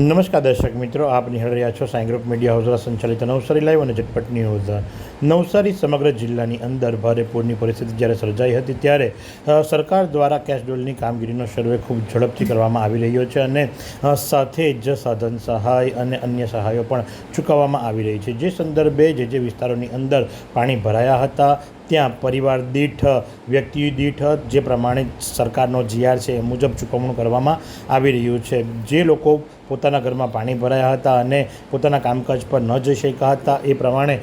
નમસ્કાર દર્શક મિત્રો, આપ નિહાળી રહ્યા છો સાઈ ગ્રુપ મીડિયા હાઉસ દ્વારા સંચાલિત નવસારી લાઈવ અને ઝટપટ ન્યૂઝ। નવસારી સમગ્ર જિલ્લાની અંદર ભારે પૂરની પરિસ્થિતિ જ્યારે સર્જાઈ હતી ત્યારે સરકાર દ્વારા કેશ ડોલની કામગીરીનો સર્વે ખૂબ ઝડપથી કરવામાં આવી રહ્યો છે અને સાથે જ સાધન સહાય અને અન્ય સહાયો પણ ચૂકવવામાં આવી રહી છે। જે સંદર્ભે જે વિસ્તારોની અંદર પાણી ભરાયા હતા ત્યાં પરિવાર દીઠ વ્યક્તિ દીઠ જે પ્રમાણે સરકારનો જીઆર છે એ મુજબ ચૂકવણું કરવામાં આવી રહ્યું છે। જે લોકો પોતાના ઘરમાં પાણી ભરાયા હતા અને પોતાના કામકાજ પર ન જઈ શક્યા હતા એ પ્રમાણે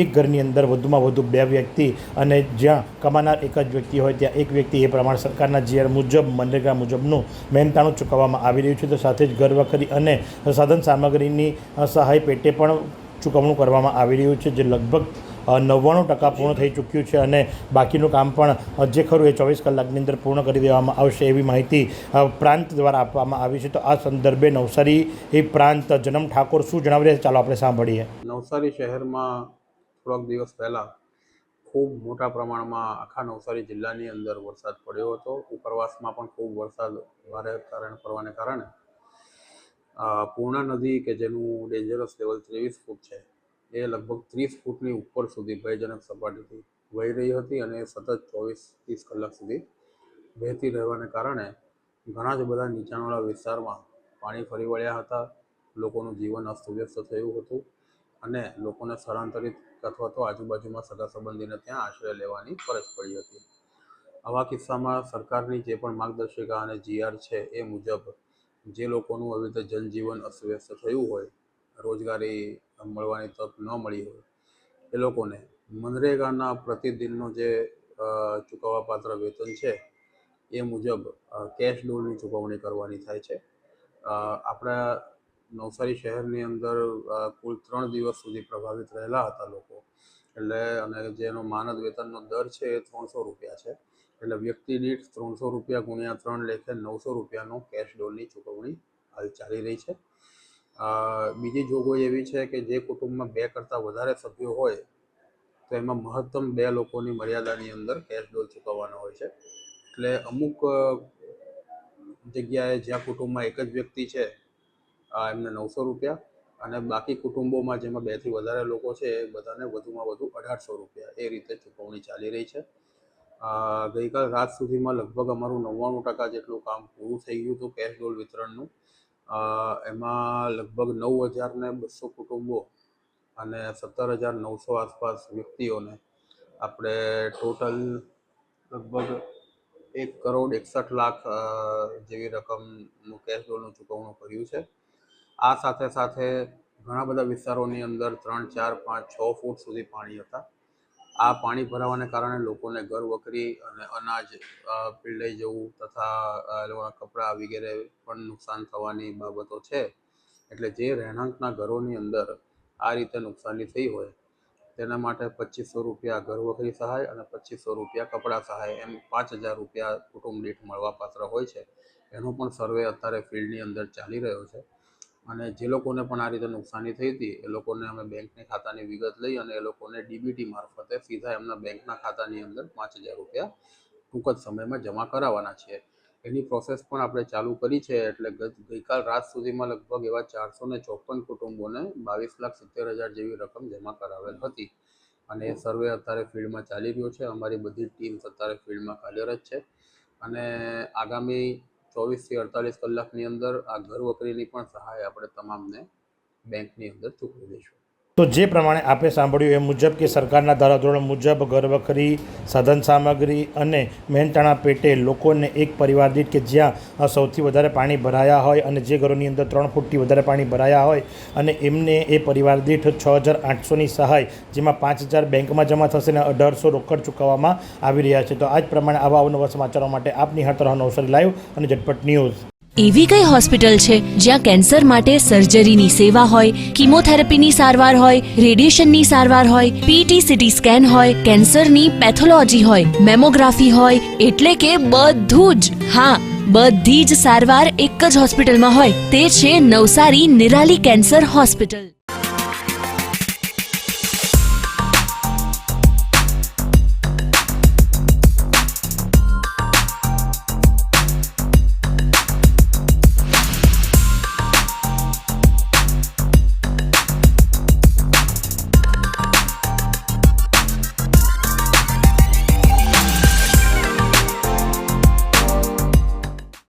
એક ઘરની અંદર વધુમાં વધુ 2 વ્યક્તિ અને જ્યાં કમાનાર એક જ વ્યક્તિ હોય ત્યાં એક વ્યક્તિ એ પ્રમાણે સરકારના જીઆર મુજબ મનરેગા મુજબનું મહેનતાણું ચૂકવવામાં આવી રહ્યું છે। તો સાથે જ ઘર વખરી અને સાધન સામગ્રીની સહાય પેટે પણ ચૂકવણું કરવામાં આવી રહ્યું છે, જે લગભગ 99% પૂર્ણ થઈ ચૂક્યું છે અને બાકીનું કામ પણ જે ખરું એ 24 કલાકની અંદર પૂર્ણ કરી દેવામાં આવશે એવી માહિતી પ્રાંત દ્વારા આપવામાં આવી છે। તો આ સંદર્ભે નવસારી પ્રાંત જનમ ઠાકોર શું જણાવી રહ્યા છે, ચાલો આપણે સાંભળીએ। નવસારી શહેરમાં થોડાક દિવસ પહેલાં ખૂબ મોટા પ્રમાણમાં આખા નવસારી જિલ્લાની અંદર વરસાદ પડ્યો હતો। ઉપરવાસમાં પણ ખૂબ વરસાદ ભારે પડવાને કારણે પૂર્ણા નદી કે જેનું ડેન્જરસ લેવલ 23 ફૂટ છે એ લગભગ 30 ફૂટની ઉપર સુધી ભયજનક સપાટીથી વહી રહી હતી અને સતત 24-30 કલાક સુધી વહેતી રહેવાને કારણે ઘણા જ બધા નીચાણવાળા વિસ્તારમાં પાણી ફરી વળ્યા હતા। લોકોનું જીવન અસ્તવ્યસ્ત થયું હતું અને લોકોને સ્થળાંતરિત અથવા તો આજુબાજુમાં સગા સંબંધીને ત્યાં આશ્રય લેવાની ફરજ પડી હતી। આવા કિસ્સામાં સરકારની જે પણ માર્ગદર્શિકા અને જીઆર છે એ મુજબ જે લોકોનું આવી રીતે જનજીવન અસ્તવ્યસ્ત થયું હોય, રોજગારી મળવાની તક ન મળી હોય એ લોકોને મનરેગાના પ્રતિદિનનો જે ચૂકવવાપાત્ર વેતન છે એ મુજબ કેશ ડોલની ચૂકવણી કરવાની થાય છે। આપણા નવસારી શહેરની અંદર કુલ 3 દિવસ સુધી પ્રભાવિત રહેલા હતા લોકો, એટલે અને જેનો માનદ વેતનનો દર છે એ 300 રૂપિયા છે, એટલે વ્યક્તિ દીઠ 300 રૂપિયા ગુણ્યા 3 લેખે 900 રૂપિયાનો કેશ ડોલની ચૂકવણી હાલ ચાલી રહી છે। બીજી જોગવાઈ એવી છે કે જે કુટુંબમાં 2 કરતાં વધારે સભ્યો હોય તો એમાં મહત્તમ 2 લોકોની મર્યાદાની અંદર કેશ ડોલ ચૂકવવાનો હોય છે। એટલે અમુક જગ્યાએ જ્યાં કુટુંબમાં એક જ વ્યક્તિ છે એમને 900 રૂપિયા અને બાકી કુટુંબોમાં જેમાં 2 થી વધારે લોકો છે એ બધાને વધુમાં વધુ 1800 રૂપિયા એ રીતે ચૂકવણી ચાલી રહી છે। ગઈકાલ રાત સુધીમાં લગભગ અમારું 99% જેટલું કામ પૂરું થઈ ગયું હતું કેશ ડોલ વિતરણનું। એમાં લગભગ 9200 કુટુંબો અને 17900 આસપાસ વ્યક્તિઓને આપણે ટોટલ લગભગ 1,61,00,000 જેવી રકમનું કેશ ડોલનું ચૂકવણું કર્યું છે। આ સાથે સાથે ઘણા બધા વિસ્તારોની અંદર 3, 4, 5, 6 ફૂટ સુધી પાણી હતા। આ પાણી ભરાવાને કારણે લોકોને ઘર વખરી અને અનાજ પીલાઈ જવું તથા લોકોના કપડાં વગેરે પણ નુકસાન થવાની બાબતો છે। એટલે જે રહેણાંકના ઘરોની અંદર આ રીતે નુકસાની થઈ હોય તેના માટે 2500 રૂપિયા ઘર વખરી સહાય અને 2500 રૂપિયા કપડાં સહાય એમ 5000 રૂપિયા કુટુંબ દીઠ મળવાપાત્ર હોય છે। એનો પણ સર્વે અત્યારે ફિલ્ડની અંદર ચાલી રહ્યો છે અને જે લોકોને પણ આ રીતે નુકસાની થઈ હતી એ લોકોને અમે બેંકની ખાતાની વિગત લઈ અને એ લોકોને ડીબીટી મારફતે સીધા એમના બેંકના ખાતાની અંદર 5000 રૂપિયા ટૂંક જ સમયમાં જમા કરાવવાના છીએ। એની પ્રોસેસ પણ આપણે ચાલુ કરી છે। એટલે ગઈકાલ રાત સુધીમાં લગભગ એવા 454 કુટુંબોને 22,70,000 જેવી રકમ જમા કરાવેલ હતી અને એ સર્વે અત્યારે ફિલ્ડમાં ચાલી રહ્યો છે। અમારી બધી ટીમ્સ અત્યારે ફિલ્ડમાં કાર્યરત છે અને આગામી 24 થી 48 કલાકની અંદર આ ઘર વખરીની પણ સહાય આપણે તમામને બેંકની અંદર ચૂકવી દઈશું। તો જે પ્રમાણે આપણે સાંભળ્યું એ મુજબ કે સરકારના ધારાધોરણ મુજબ ઘર વખરી, સાધન સામગ્રી અને મહેનતાણા પેટે લોકોને એક પરિવાર દીઠ કે જ્યાં સૌથી વધારે પાણી ભરાયા હોય અને જે ઘરોની અંદર 3 ફૂટથી વધારે પાણી ભરાયા હોય અને એમને એ પરિવાર દીઠ 6,800ની સહાય, જેમાં 5,000 બેંકમાં જમા થશે અને 1,800 રોકડ ચૂકવવામાં આવી રહ્યા છે। તો આ જ પ્રમાણે આવા અવનવા સમાચારો માટે આપ નિહાળતા રહો નવસારી લાઈવ અને ઝટપટ ન્યૂઝ। એવી કઈ હોસ્પિટલ છે જ્યાં કેન્સર માટે સર્જરીની સેવા હોય, કિમોથેરાપીની સારવાર હોય, રેડિયેશનની સારવાર હોય, પીટી સીટી સ્કેન હોય, કેન્સરની પેથોલોજી હોય, મેમોગ્રાફી હોય, એટલે કે બધું જ, હા બધી જ સારવાર એક જ હોસ્પિટલમાં હોય, તે છે નવસારી નિરાલી કેન્સર હોસ્પિટલ।